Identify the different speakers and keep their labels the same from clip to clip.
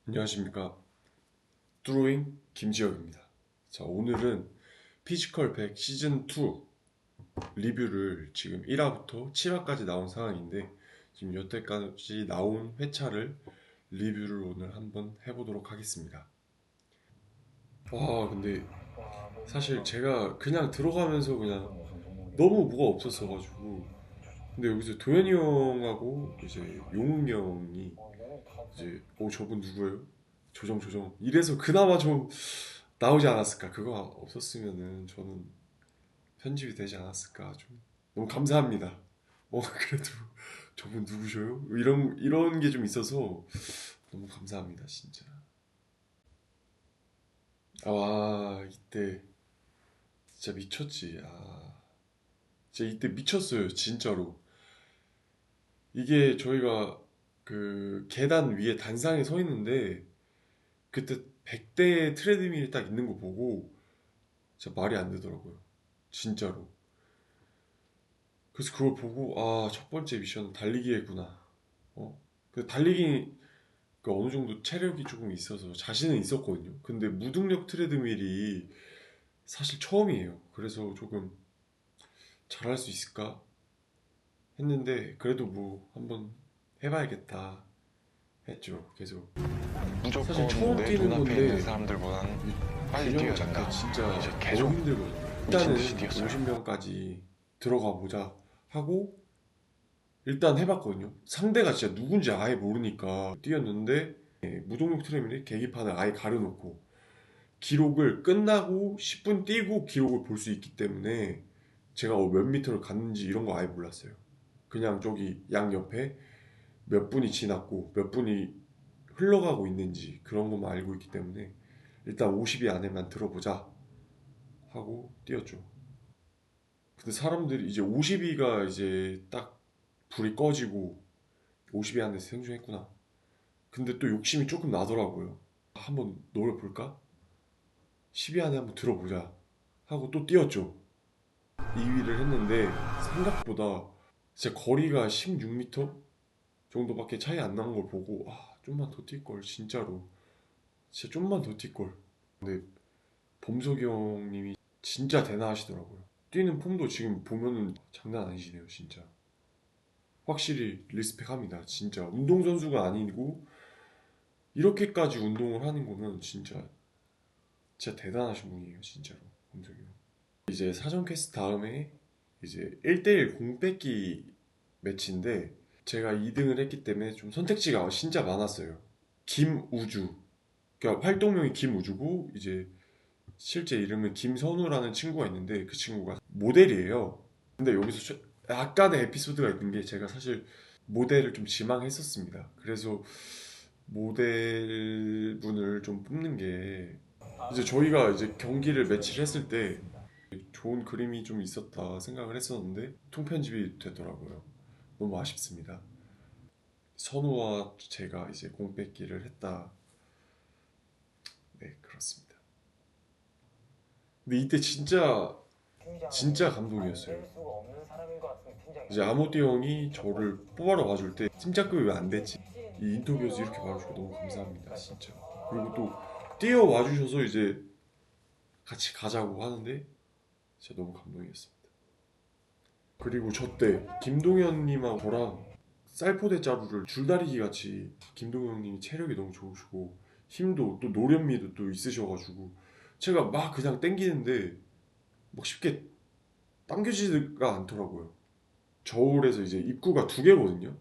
Speaker 1: 안녕하십니까. 드로잉 김지혁입니다. 자, 오늘은 피지컬 100 시즌2 리뷰를 지금 1화부터 7화까지 나온 상황인데, 지금 여태까지 나온 회차를 리뷰를 오늘 한번 해보도록 하겠습니다. 근데 사실 제가 그냥 들어가면서 그냥 너무 뭐가 없었어가지고, 근데 여기서 도현이 형하고 이제 용웅 형이 이제 저분 누구예요? 조정 이래서 그나마 좀 나오지 않았을까. 그거 없었으면은 저는 편집이 되지 않았을까. 좀 너무 감사합니다. 그래도 저분 누구셔요? 이런 게 좀 있어서 너무 감사합니다, 진짜. 이때 진짜 미쳤지. 진짜 이때 미쳤어요, 진짜로. 이게 저희가 그 계단 위에 단상에 서 있는데, 그때 100대 트레드밀이 딱 있는 거 보고 진짜 말이 안 되더라고요, 진짜로. 그래서 그걸 보고 첫 번째 미션은 달리기겠구나. 그 달리기 그 어느 정도 체력이 조금 있어서 자신은 있었거든요. 근데 무중력 트레드밀이 사실 처음이에요. 그래서 조금 잘할 수 있을까 했는데, 그래도 뭐 한번 해봐야겠다 했죠. 계속 사실
Speaker 2: 무조건
Speaker 1: 처음
Speaker 2: 내
Speaker 1: 뛰는
Speaker 2: 눈앞에 있는
Speaker 1: 건데
Speaker 2: 사람들보다는 빨리
Speaker 1: 균형을
Speaker 2: 뛰어야
Speaker 1: 잡기
Speaker 2: 된다.
Speaker 1: 진짜
Speaker 2: 이제
Speaker 1: 너무
Speaker 2: 계속
Speaker 1: 힘들거든요.
Speaker 2: 미친
Speaker 1: 일단은
Speaker 2: 듯이 뛰었어요.
Speaker 1: 50명까지 들어가 보자 하고 일단 해봤거든요. 상대가 진짜 누군지 아예 모르니까 뛰었는데, 무동력 트레밀이 계기판을 아예 가려놓고 기록을 끝나고 10분 뛰고 기록을 볼 수 있기 때문에 제가 몇 미터를 갔는지 이런 거 아예 몰랐어요. 그냥 저기 양 옆에 몇 분이 지났고 몇 분이 흘러가고 있는지 그런 것만 알고 있기 때문에 일단 50위 안에만 들어보자 하고 뛰었죠. 근데 사람들이 이제 50위가 이제 딱 불이 꺼지고 50위 안에서 생존했구나. 근데 또 욕심이 조금 나더라고요. 한번 노려볼까? 10위 안에 한번 들어보자 하고 또 뛰었죠. 2위를 했는데 생각보다 제 거리가 16m 정도밖에 차이 안 나는 걸 보고 좀만 더 뛸 걸, 진짜로. 진짜 좀만 더 뛸 걸. 근데 범석이 형님이 진짜 대단하시더라고요. 뛰는 폼도 지금 보면은 장난 아니시네요, 진짜. 확실히 리스펙합니다. 진짜 운동선수가 아니고 이렇게까지 운동을 하는 거면 진짜 대단하신 분이에요, 진짜로. 범석이 형. 이제 사전 퀘스트 다음에 이제 1대1 공 뺏기 매치인데, 제가 2등을 했기 때문에 좀 선택지가 진짜 많았어요. 김우주, 그러니까 활동명이 김우주고 이제 실제 이름은 김선우라는 친구가 있는데, 그 친구가 모델이에요. 근데 여기서 약간의 에피소드가 있는 게, 제가 사실 모델을 좀 지망했었습니다. 그래서 모델분을 좀 뽑는 게, 이제 저희가 이제 경기를 매치를 했을 때 좋은 그림이 좀 있었다 생각을 했었는데 통편집이 되더라고요. 너무 아쉽습니다. 선우와 제가 이제 공백기를 했다. 네, 그렇습니다. 근데 이때 진짜 감동이었어요. 이제 아모띠 형이 저를 뽑아러 와줄 때 팀장급이 왜 안 됐지? 이 인터뷰에서 이렇게 말해주고 너무 감사합니다, 진짜. 그리고 또 뛰어와 주셔서 이제 같이 가자고 하는데 진짜 너무 감동이었습니다. 그리고 저 때 김동현님하고 저랑 쌀포대 자루를 줄다리기 같이, 김동현님이 체력이 너무 좋으시고 힘도 또 노련미도 또 있으셔가지고 제가 막 그냥 땡기는데 막 쉽게 당겨지지가 않더라고요. 저울에서 이제 입구가 두 개거든요.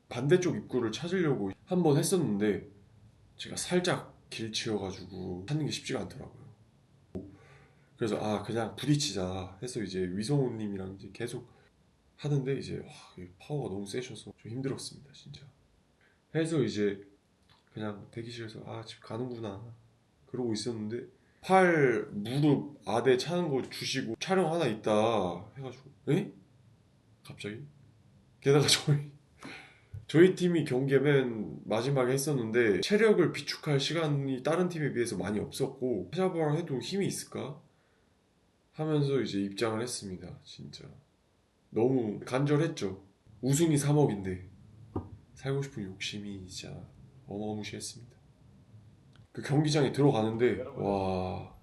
Speaker 1: 반대쪽 입구를 찾으려고 한 번 했었는데 제가 살짝 길치여가지고 찾는 게 쉽지가 않더라고요. 그래서 그냥 부딪히자 해서 이제 위성우님이랑 이제 계속 하는데, 이제 파워가 너무 세셔서 좀 힘들었습니다, 진짜. 해서 이제 그냥 대기실에서 집 가는구나 그러고 있었는데, 팔 무릎 아대 차는 거 주시고 촬영 하나 있다 해가지고 에? 갑자기? 게다가 저희 팀이 경기에 맨 마지막에 했었는데 체력을 비축할 시간이 다른 팀에 비해서 많이 없었고, 찾아보라 해도 힘이 있을까 하면서 이제 입장을 했습니다. 진짜 너무 간절했죠. 우승이 3억인데 살고 싶은 욕심이 진짜 어마무시했습니다. 그 경기장에 들어가는데 와,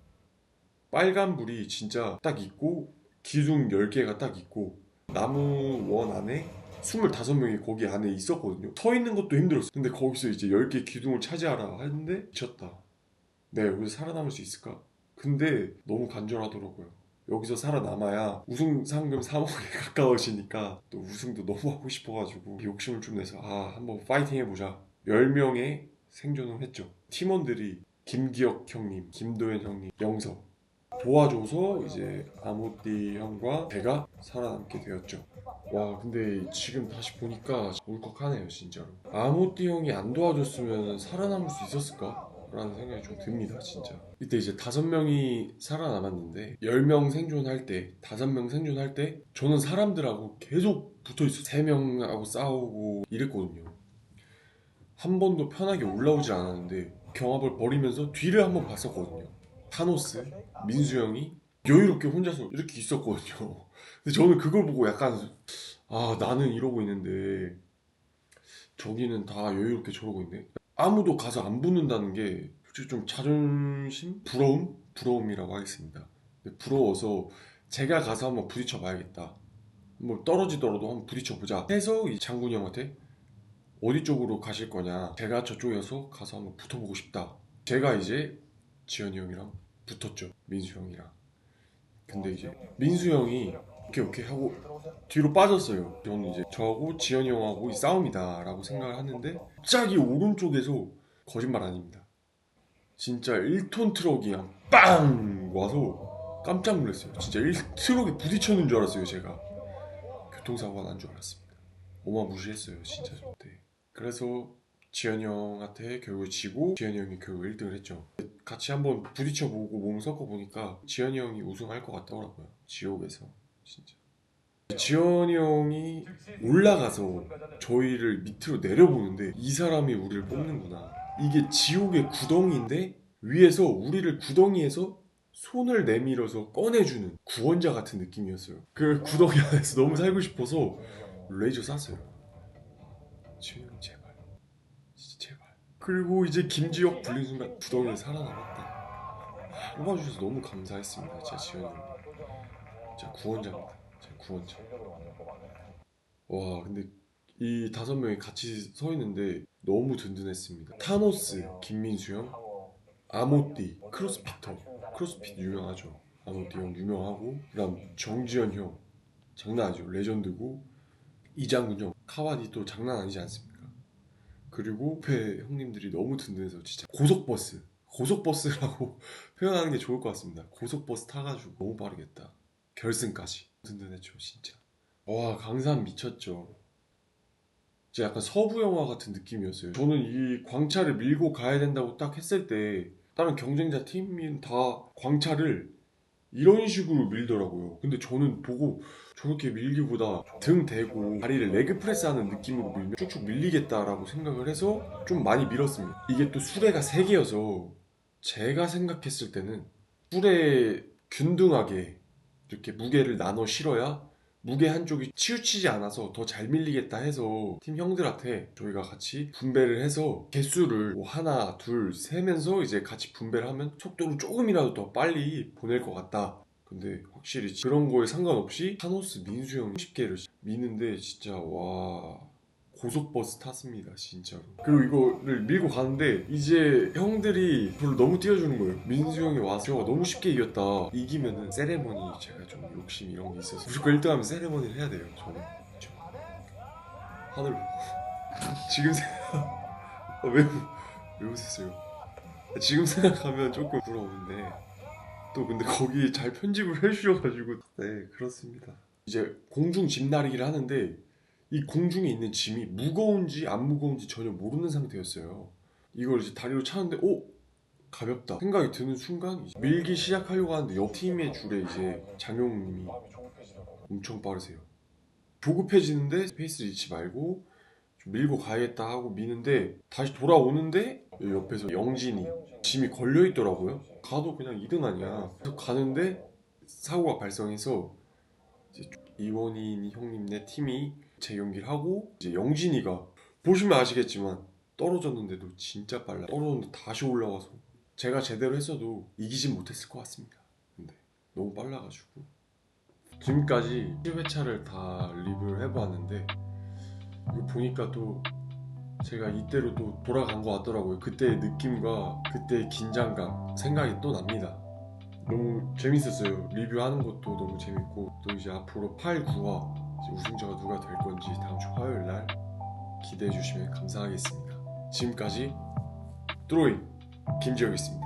Speaker 1: 빨간불이 진짜 딱 있고 기둥 10개가 딱 있고 나무 원 안에 25명이 거기 안에 있었거든요. 서 있는 것도 힘들었어. 근데 거기서 이제 10개 기둥을 차지하라 하는데 미쳤다. 내가 여기서 살아남을 수 있을까? 근데 너무 간절하더라고요. 여기서 살아남아야 우승 상금 3억에 가까워지니까 또 우승도 너무 하고 싶어가지고 욕심을 좀 내서 한번 파이팅 해보자. 10명의 생존을 했죠. 팀원들이 김기혁 형님, 김도현 형님, 영석 도와줘서 이제 아모띠 형과 제가 살아남게 되었죠. 와, 근데 지금 다시 보니까 울컥하네요 진짜로. 아모띠 형이 안 도와줬으면 살아남을 수 있었을까? 라는 생각이 좀 듭니다 진짜. 이때 이제 5명이 살아남았는데 10명 생존할 때 5명 생존할 때 저는 사람들하고 계속 붙어있어. 3명하고 싸우고 이랬거든요. 한 번도 편하게 올라오지 않았는데 경합을 벌이면서 뒤를 한번 봤었거든요. 타노스, 민수 형이 여유롭게 혼자서 이렇게 있었거든요. 근데 저는 그걸 보고 약간 나는 이러고 있는데 저기는 다 여유롭게 저러고 있네. 아무도 가서 안 붙는다는 게 솔직히 좀 자존심? 부러움? 부러움이라고 하겠습니다. 근데 부러워서 제가 가서 한번 부딪혀 봐야겠다. 뭐 떨어지더라도 한번 부딪혀 보자 해서 이 장군이 형한테 어디 쪽으로 가실 거냐, 제가 저쪽에서 가서 한번 붙어보고 싶다. 제가 이제 지현이 형이랑 붙었죠. 민수 형이랑. 근데 이제 민수 형이 오케이 오케이 하고 뒤로 빠졌어요. 저는 이제 저하고 지현이 형하고 이 싸움이다 라고 생각을 하는데 갑자기 오른쪽에서, 거짓말 아닙니다, 진짜 1톤 트럭이 그냥 빵 와서 깜짝 놀랐어요. 진짜 1트럭에 부딪혔는 줄 알았어요. 제가 교통사고가 난 줄 알았습니다. 어마무시했어요 진짜 저때. 그래서 지현이 형한테 결국 지고 지현이 형이 결국 1등을 했죠. 같이 한번 부딪혀보고 몸을 섞어보니까 지현이 형이 우승할 것 같더라고요. 지옥에서 진짜. 지현이 형이 올라가서 저희를 밑으로 내려보는데 이 사람이 우리를 뽑는구나. 이게 지옥의 구덩이인데 위에서 우리를 구덩이에서 손을 내밀어서 꺼내주는 구원자 같은 느낌이었어요. 그 구덩이 안에서 너무 살고 싶어서 레이저 쐈어요. 지현이 형 제발, 진짜 제발. 그리고 이제 김지혁 불린 순간 구덩이에 살아남았다. 뽑아주셔서 너무 감사했습니다. 진짜 지현이 형. 진짜 구원자입니다. 진짜 구원자. 와, 근데 이 5명이 같이 서 있는데 너무 든든했습니다. 타노스, 김민수 형, 아모띠, 크로스핏 유명하죠. 아모띠 형 유명하고, 그다음 정지현 형 장난 아니죠. 레전드고, 이장군 형, 카와디 또 장난 아니지 않습니까? 그리고 배 형님들이 너무 든든해서 진짜 고속버스라고 표현하는 게 좋을 것 같습니다. 고속버스 타가지고 너무 빠르겠다. 결승까지 든든했죠 진짜. 와, 강산 미쳤죠. 진짜 약간 서부 영화 같은 느낌이었어요. 저는 이 광차를 밀고 가야 된다고 딱 했을 때 다른 경쟁자 팀인 다 광차를 이런 식으로 밀더라고요. 근데 저는 보고 저렇게 밀기보다 등 대고 다리를 레그 프레스하는 느낌으로 밀면 쭉쭉 밀리겠다라고 생각을 해서 좀 많이 밀었습니다. 이게 또 수레가 3개여서 제가 생각했을 때는 수레 균등하게 이렇게 무게를 나눠 실어야 무게 한쪽이 치우치지 않아서 더 잘 밀리겠다 해서 팀 형들한테 저희가 같이 분배를 해서 개수를 뭐 하나, 둘, 세면서 이제 같이 분배를 하면 속도를 조금이라도 더 빨리 보낼 것 같다. 근데 확실히 그런 거에 상관없이 타노스 민수 형 10개를 미는데 진짜 와, 고속버스 탔습니다 진짜로. 그리고 이거를 밀고 가는데 이제 형들이 저를 너무 띄워주는 거예요. 민수 형이 와서 저가 너무 쉽게 이겼다, 이기면은 세레머니, 제가 좀 욕심 이런 게 있어서 무조건 1등하면 세레머니를 해야 돼요. 저는 하늘 지금 왜 웃으세요? 지금 생각하면 조금 부러운데 또 근데 거기 잘 편집을 해주셔가지고 네, 그렇습니다. 이제 공중 짐나르기를 하는데 이 공중에 있는 짐이 무거운지 안 무거운지 전혀 모르는 상태였어요. 이걸 이제 다리로 차는데 가볍다 생각이 드는 순간 밀기 시작하려고 하는데 옆 팀의 줄에 이제 장용님이 엄청 빠르세요. 조급해지는데 페이스를 잃지 말고 좀 밀고 가야겠다 하고 미는데 다시 돌아오는데 옆에서 영진이 짐이 걸려있더라고요. 가도 그냥 2등 아니야. 그래서 가는데 사고가 발생해서 이제 이원희 형님네 팀이 재경기를 하고 이제 영진이가, 보시면 아시겠지만 떨어졌는데도 진짜 빨라. 떨어졌는데 다시 올라와서 제가 제대로 했어도 이기진 못했을 것 같습니다. 근데 너무 빨라가지고. 지금까지 1회차를 다 리뷰를 해보았는데 이거 보니까 또 제가 이때로 또 돌아간 것 같더라고요. 그때의 느낌과 그때의 긴장감 생각이 또 납니다. 너무 재밌었어요. 리뷰하는 것도 너무 재밌고 또 이제 앞으로 8, 9화 우승자가 누가 될 건지 다음 주 화요일 날 기대해 주시면 감사하겠습니다. 지금까지 드로잉 김지혁이었습니다.